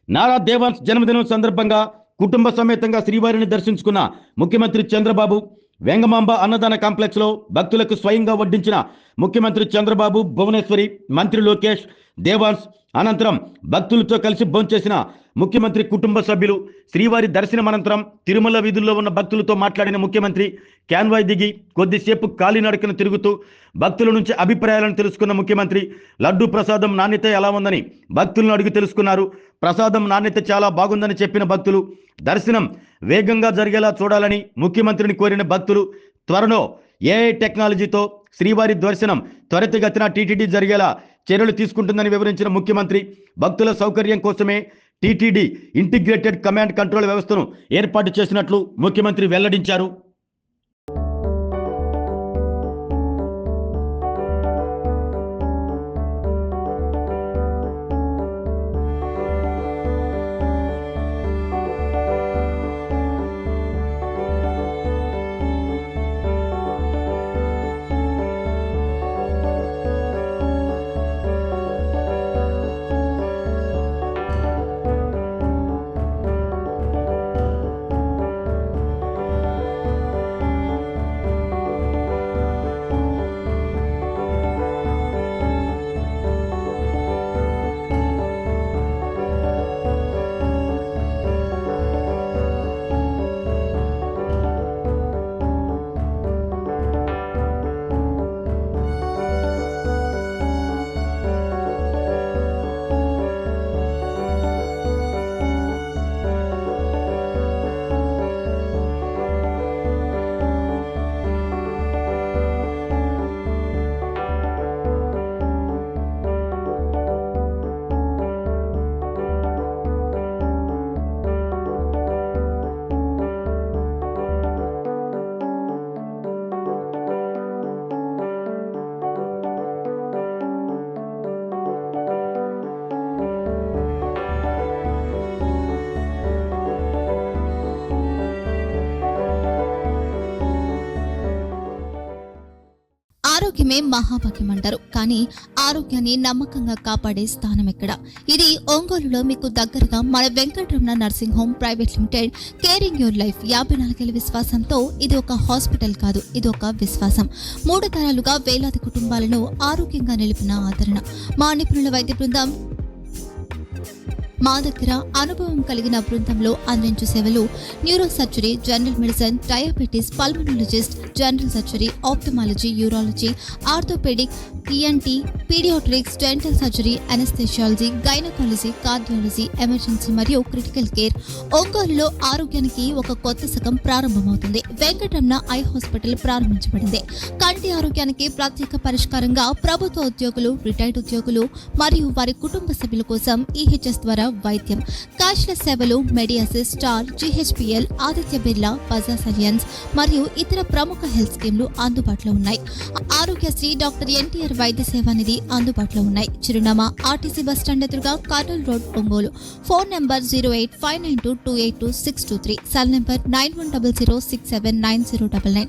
నారా దేవాన్స్ జన్మదినం సందర్భంగా కుటుంబ సమేతంగా శ్రీవారిని దర్శించుకున్న ముఖ్యమంత్రి చంద్రబాబు వెంగమాంబ అన్నదాన కాంప్లెక్స్ లో భక్తులకు స్వయంగా వడ్డించిన ముఖ్యమంత్రి చంద్రబాబు, భువనేశ్వరి, మంత్రి లోకేష్, దేవాన్స్ అనంతరం భక్తులతో కలిసి భోంచేసిన ముఖ్యమంత్రి కుటుంబ సభ్యులు. శ్రీవారి దర్శనం అనంతరం తిరుమల వీధుల్లో ఉన్న భక్తులతో మాట్లాడిన ముఖ్యమంత్రి క్యాన్వాయ్ దిగి కొద్దిసేపు కాలినడకన తిరుగుతూ భక్తుల నుంచి అభిప్రాయాలను తెలుసుకున్న ముఖ్యమంత్రి లడ్డూ ప్రసాదం నాణ్యత ఎలా ఉందని భక్తులను అడిగి తెలుసుకున్నారు. ప్రసాదం నాణ్యత చాలా బాగుందని చెప్పిన భక్తులు దర్శనం వేగంగా జరిగేలా చూడాలని ముఖ్యమంత్రిని కోరిన భక్తులు త్వరలో ఏఐ టెక్నాలజీతో శ్రీవారి దర్శనం త్వరితగతిన టీటీడీ జరిగేలా చర్యలు తీసుకుంటుందని వివరించిన ముఖ్యమంత్రి భక్తుల సౌకర్యం కోసమే టీటీడీ ఇంటిగ్రేటెడ్ కమాండ్ కంట్రోల్ వ్యవస్థను ఏర్పాటు చేసినట్లు ముఖ్యమంత్రి వెల్లడించారు. ఆరోగ్యమే మహాభాగ్యం అంటారు, కానీ ఆరోగ్యాన్ని నమ్మకంగా కాపాడే స్థానం ఎక్కడ? ఇది ఒంగోలులో మీకు దగ్గరగా మన Venkataramana nursing home private limited. Caring your life 54 ఏళ్ల విశ్వాసంతో ఇది ఒక హాస్పిటల్ కాదు, ఇది ఒక విశ్వాసం. 3 తరాలుగా వేలాది కుటుంబాలను ఆరోగ్యంగా నిలిపిన ఆదరణ. మా నిపుణుల వైద్య బృందం మా దగ్గర అనుభవం కలిగిన బృందంలో అందించే సేవలు neuro surgery, general medicine, diabetes, pulmonologist, general surgery, ophthalmology, urology, orthopaedic, ENT, paediatrics, dental surgery, anaesthesiology, gynaecology, cardiology, emergency మరియు క్రిటికల్ కేర్. ఒంగోలులో ఆరోగ్యానికి ఒక కొత్త శకం ప్రారంభమవుతుంది. వెంకటరమణ ఐ హాస్పిటల్ ప్రారంభించబడింది. కంటి ఆరోగ్యానికి ప్రత్యేక పరిష్కారంగా ప్రభుత్వ ఉద్యోగులు, రిటైర్డ్ ఉద్యోగులు మరియు వారి కుటుంబ సభ్యుల కోసం ఈహెచ్ఎస్ ద్వారా వైద్యం, క్యాష్లెస్ సేవలు, మెడియాసిస్, స్టార్, జీహెచ్పిఎల్, ఆదిత్య బిర్లా, బజాజ్ అలియన్స్ మరియు ఇతర ప్రముఖ హెల్త్ స్కీమ్లు అందుబాటులో ఉన్నాయి. ఆరోగ్యశ్రీ, డాక్టర్ ఎన్టీఆర్ వైద్య సేవా నిధి అందుబాటులో ఉన్నాయి. చిరునామా ఆర్టీసీ బస్టాండ్ ఎదురుగా, Kurnool road, Ongole. Phone number 08592282623, cell number 9100679099,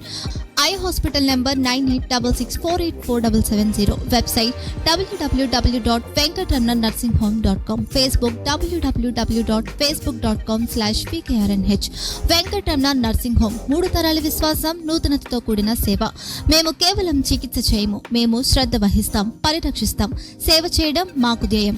eye hospital number 9866484770, website www.venkatramanarsinghome.com, Facebook www.facebook.com/pkrnh. Venkataramana nursing home, 3 తరాల విశ్వాసం, నూతనతతో కూడిన సేవ. మేము కేవలం చికిత్స చేయము, మేము శ్రద్ధ వహిస్తాం, పరిరక్షిస్తాం. సేవ చేయడం మాకు ధ్యేయం.